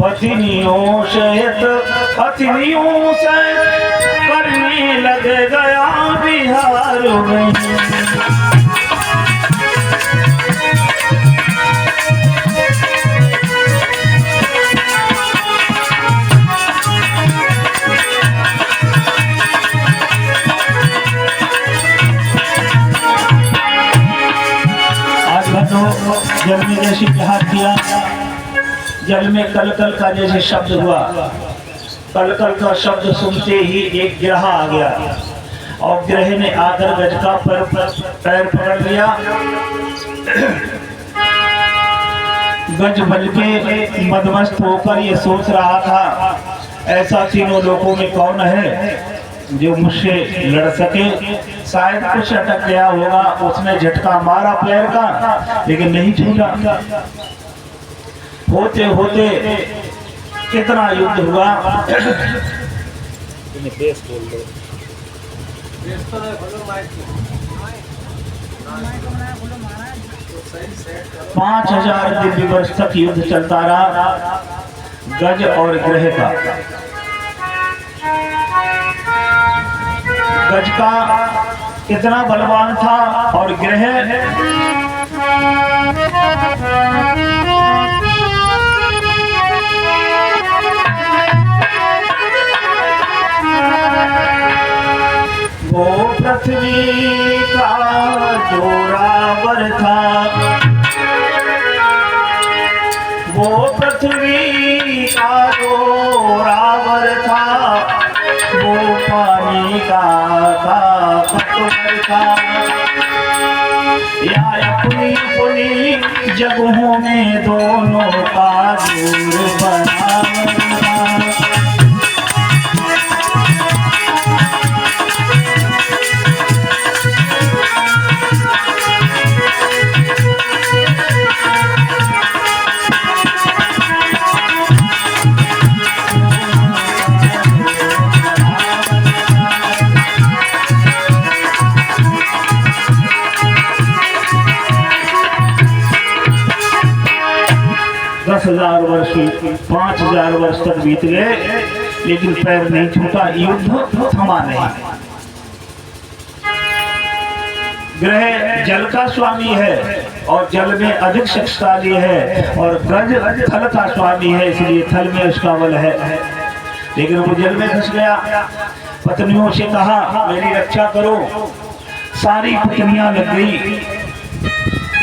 पत्नियों सहित पत्नियों से करने लग गया बिहार में। जल में जैसे बिहार किया, जल में कल कल का जैसे शब्द हुआ, कल कल का शब्द सुनते ही एक गिरह आ गया और गिरह ने आकर गज का पैर पकड़ लिया। गज बल के मदमस्त होकर ये सोच रहा था, ऐसा तीनों लोगों में कौन है जो मुझसे लड़ सके। शायद कुछ अटक गया होगा, उसने झटका मारा पैर का लेकिन नहीं छूटा। होते होते कितना युद्ध हुआ। 5000 दिव्य वर्ष तक युद्ध चलता रहा गज और ग्रह का। गज का कितना बलवान था और ग्रह वो पृथ्वी का जोरावर था, वो पृथ्वी का जोरावर था, वो पानी का पतवर था। या अपनी अपनी जगहों में दोनों का दूर बना। 10,000 वर्ष 5,000 वर्ष तक बीत गए लेकिन पैर नहीं छूटा, युद्ध थमा नहीं। ग्रह जल का स्वामी है और जल में अधिक शक्तिशाली है और गज थल का स्वामी है, इसलिए थल में उसका बल है। लेकिन वो जल में घुस गया। पत्नियों से कहा मेरी रक्षा करो। सारी पत्नियां लग गई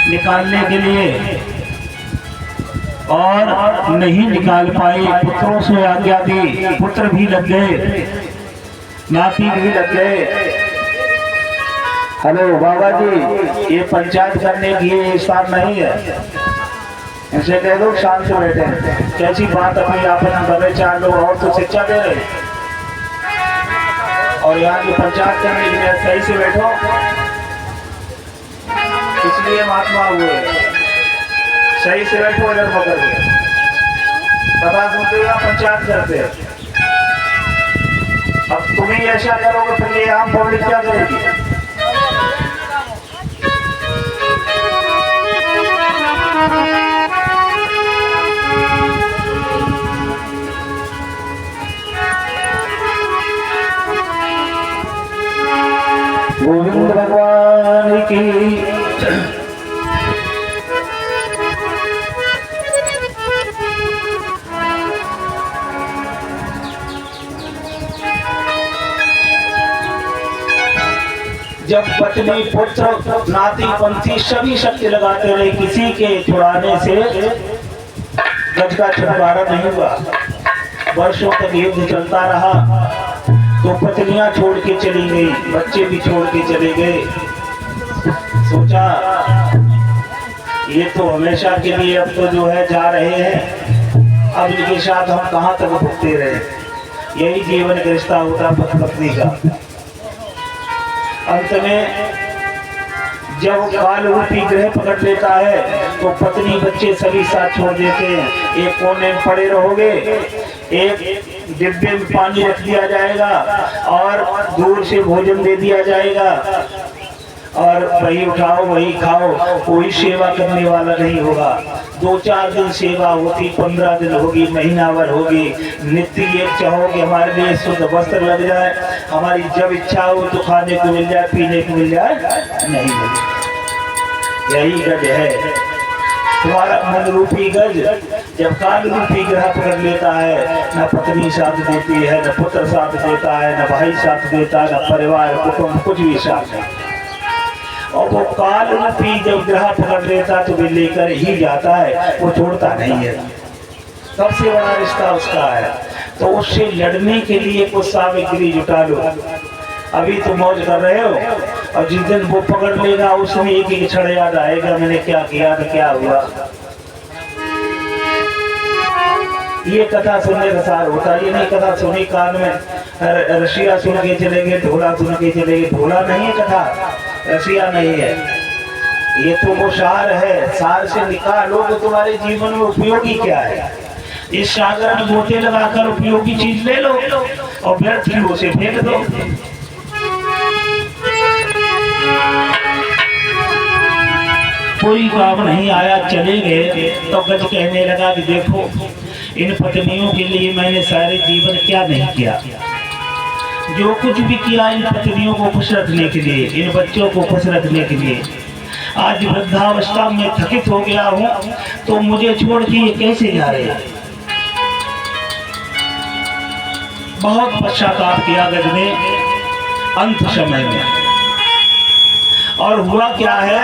निकालने के लिए और नहीं निकाल पाई। पुत्रों से आज्ञा दी, पुत्र भी लग गए, नाती भी लग गए। हेलो बाबा जी, ये पंचायत करने की ये स्थान नहीं है, इनसे कह दो शांत से बैठे। कैसी बात अपनी आपने बड़े 4 लोग और तो शिक्षा दे रहे और यहाँ की पंचायत करने के लिए सही से बैठो। इसलिए महात्मा हुए, सही से बैठो इधर पकड़ के कथा सुनते या पंचायत करते। अब तुम्हें ऐसा करोगे फिर ये आम पब्लिक क्या करेगी? गोविंद भगवान की जब पत्नी पुत्र नाती पंथी सभी शक्ति लगाते रहे, किसी के छुड़ाने से गज का छुटकारा नहीं हुआ। वर्षों तक युद्ध चलता रहा तो पत्नियां छोड़ के चली गई, बच्चे भी छोड़ के चले गए। सोचा ये तो हमेशा के लिए अब तो जो है जा रहे हैं, अब इनके साथ हम कहाँ तक भुगते रहे। यही जीवन का रिश्ता होता पति पत्नी का। अंत में जब काल रूपी ग्रह पकड़ लेता है तो पत्नी बच्चे सभी साथ छोड़ देते हैं। एक कोने में पड़े रहोगे, एक डिब्बे में पानी रख दिया जाएगा और दूर से भोजन दे दिया जाएगा और वही उठाओ वही खाओ, कोई सेवा करने वाला नहीं होगा। 2-4 दिन सेवा होती, 15 दिन होगी, महीना भर होगी। नित्य ये चाहोगे हमारे लिए शुद्ध वस्त्र लग जाए, हमारी जब इच्छा हो तो खाने को मिल जाए, पीने को मिल जाए, नहीं मिले। यही गज है तुम्हारा मन रूपी गज। जब काल रूपी ग्रह पकड़ लेता है, न पत्नी साथ देती है, न पुत्र साथ देता है, न भाई साथ देता है, न परिवार कुटुंब कुछ भी साथ नहीं। और वो काल रूपी जब ग्रह पकड़ लेता तो वे लेकर ही जाता है, वो छोड़ता नहीं है। सबसे बड़ा रिश्ता उसका है। तो उससे लड़ने के लिए कुछ सामग्री जुटा लो। अभी तो मौज कर रहे हो, और जिस दिन वो पकड़ लेगा उसमें एक एक क्षण याद आएगा, मैंने क्या किया था, क्या हुआ। ये कथा सुनने का सार होता है। ये नहीं कथा सुनी कान में रसिया सुन के चले गए, ढोला सुन के चले गए। ढोला नहीं है कथा, रसिया नहीं है। ये तो वो सार है। सार से निकालो कि तुम्हारे जीवन में उपयोगी क्या है। इस सागर में गोते लगाकर उपयोगी चीज ले लो और व्यर्थ की उसे फेंक दो। कोई काम नहीं आया, चले गए। तो गज कहने लगा कि देखो, इन पत्नियों के लिए मैंने सारे जीवन क्या नहीं किया। जो कुछ भी किया इन पत्नियों को खुश रखने के लिए, इन बच्चों को खुश रखने के लिए। आज वृद्धावस्था में थकित हो गया हूँ, तो मुझे छोड़ के ये कैसे जा रहे हैं। बहुत पश्चाताप किया गज ने अंत समय में। और हुआ क्या है,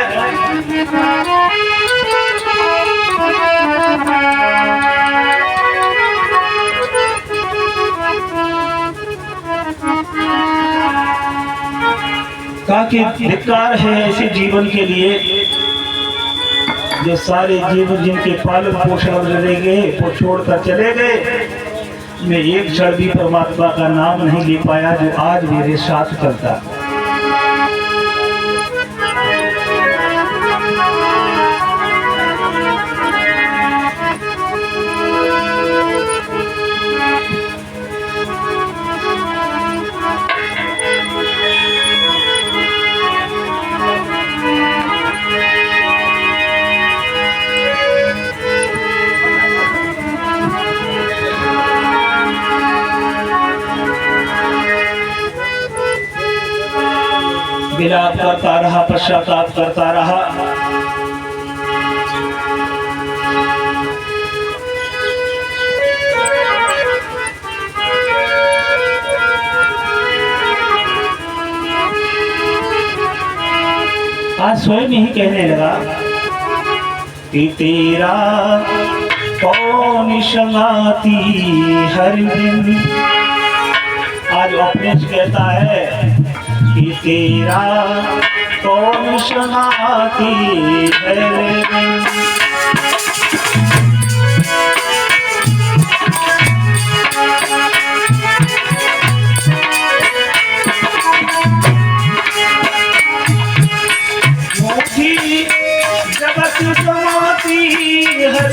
कहा कि धिक्कार है ऐसे जीवन के लिए जो सारे जीवन जिनके पालन पोषण रह गए वो छोड़कर चले गए। मैं एक क्षण भी परमात्मा का नाम नहीं ले पाया जो आज मेरे साथ चलता। विलाप करता रहा, पश्चाताप करता रहा। आज स्वयं ही कहने लगा कि तेरा कौन संगाती हर दिन। आज अपने से कहता है कि तेरा कौन संगाती है। जगत समाती हर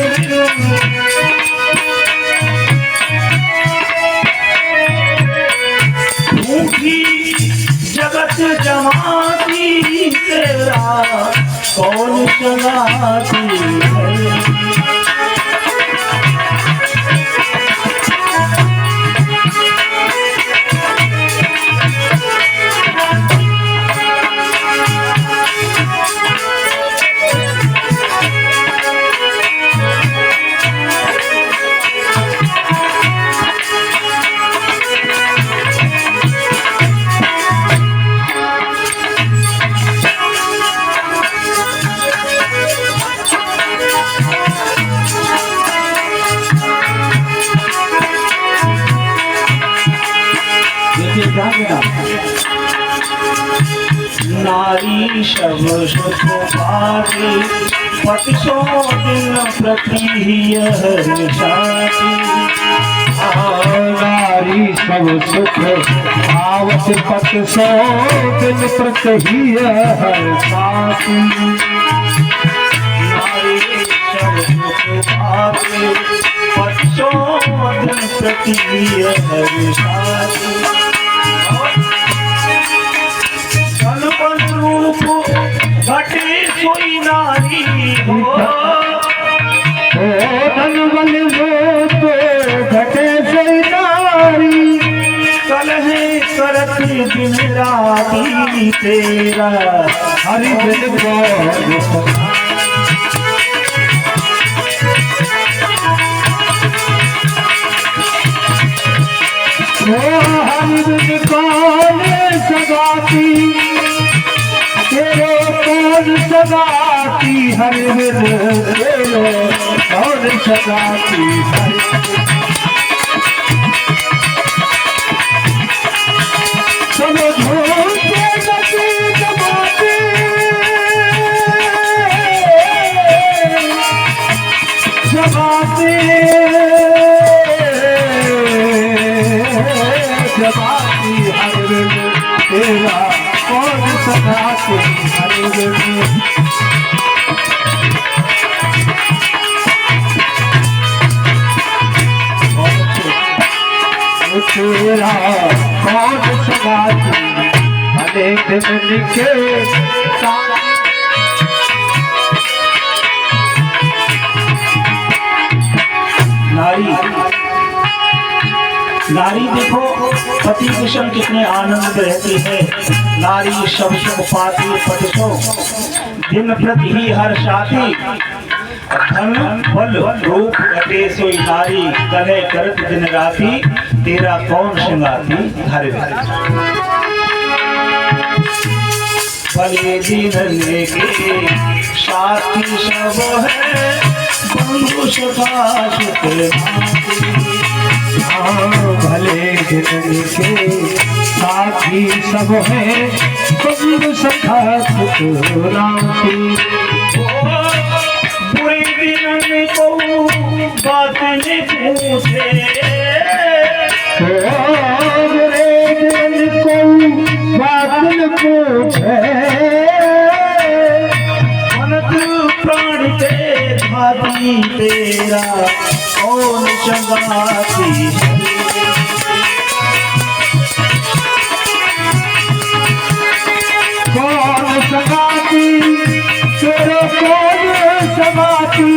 जगत जमाती तेरा कौन चलाती है। नारी शब सुख पाती पट सो दिन प्रति नारी सब सुख आवत पट सो दिन प्रति हर साथी। नारी शब सुख पाती पट सो दिन प्रति हर साथी। रूप सोई नारी हो। धन बल लो तो घटे सोई नारी, कलह करत दिन राती तेरा हरि बिन कौन हरि बिन कौन सगाती, तेरे कौन सगाती, हरि बिन तेरे कौन सगाती, समझो के गति जमाती, जमाती जमाती, हरि बिन तेरा कौन सगाती, हरि बिन तेरा कौन सगाती, अनेक दिन के नारी। नारी देखो पति कुशल कितने आनंद में रहती है। नारी शब शुभ पाती पतिशो, दिन प्रति ही हर शादी, धन बल रूप घटे सोई नारी, कले करत दिन राती तेरा कौन श्रृंगाती, हरे भले दिन लेके साथी सब है, बंधु सखा शुक्ल भले दिन के साथी सब है, बंधु सखा सुखराती, बुरे दिन को बात न पूछे, बुरे दिन को बात न पूछे, मनत प्राण के भाती तेरा कौन सगाती, कौन सगाती, तेरे कौन सगाती,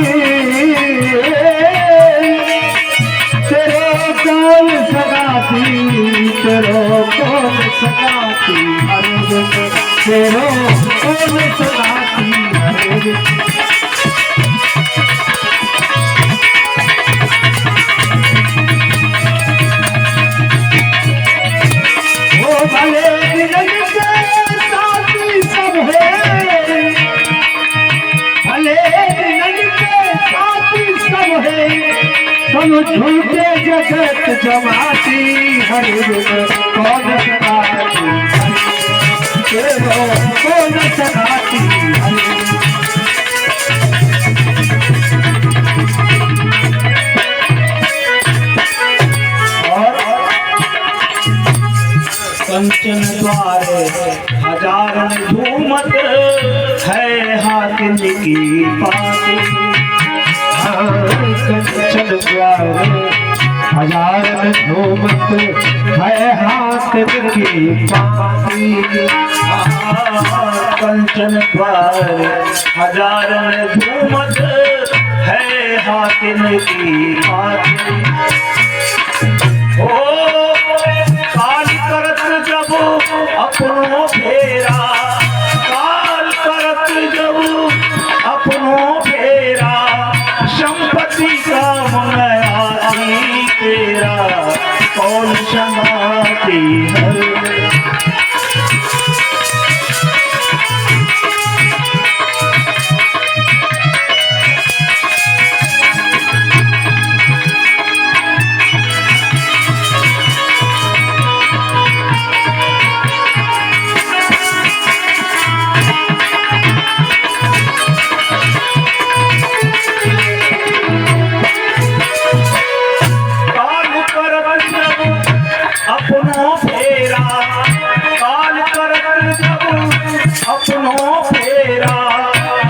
तेरे कौन सगाती, तेरे कौन सगाती, हरे बिन तेरे कौन सगाती, हरे बिन भले दिन के साथी सब है, भले दिन के साथी सब है, सब झूठे जगत जमाती, हरि बिन कौन सगाती, तेरो कौन सगाती, हरि कंचन द्वारे हजार झूमत है, हाकिम की पाती, कंचन द्वारे हजार झूमत है, हाकिम की पाती, कंचन द्वारे हजार झूमत है, हाकिम की पाती, ओ काल करत जब अपनो फेरा, काल करत जब अपनो फेरा, संपत्ति का मंगयाती तेरा कौन संगाती, है अपनो फेरा,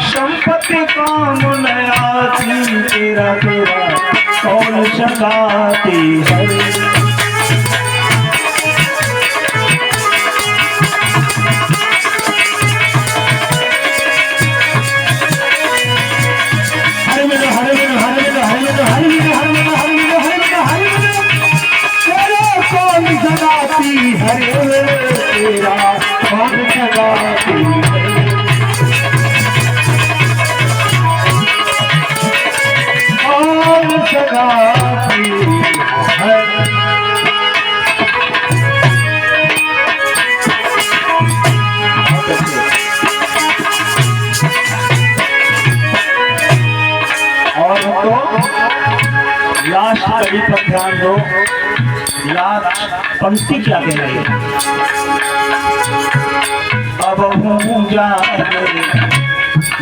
संपत्ति काम नयाती तेरा तेरा कौन सगाती, हरे कड़ी पर ध्यान दो, लास्ट पंक्ति क्या कह रही है? अब हूँ जागे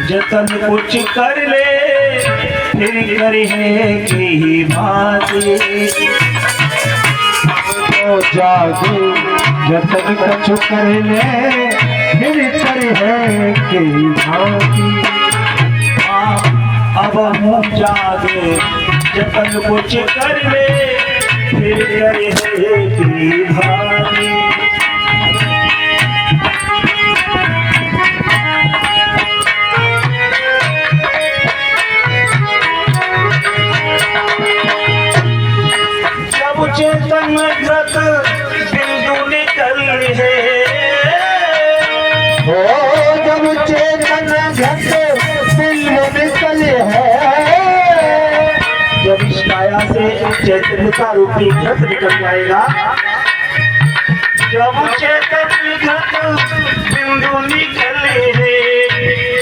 जतन कुछ कर ले, फिर करे की भांति। तो जागे जतन कछु कर ले, फिर करे की भांति। अब हूँ जागे जतन कुछ कर ले, फिर करे की भांति। चेतन व्रत बिंदु निकल है, ओ जब चेतन घट बिंदु निकल है, जब इस काया से चैतन्यता रूपी घट निकल जाएगा, जब चेतन घट बिंदु निकल है,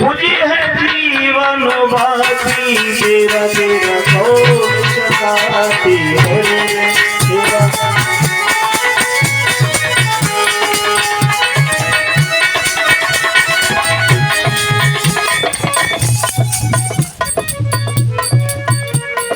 मुझे है जीवन बाकी, तेरा तेरा घोष गाती है।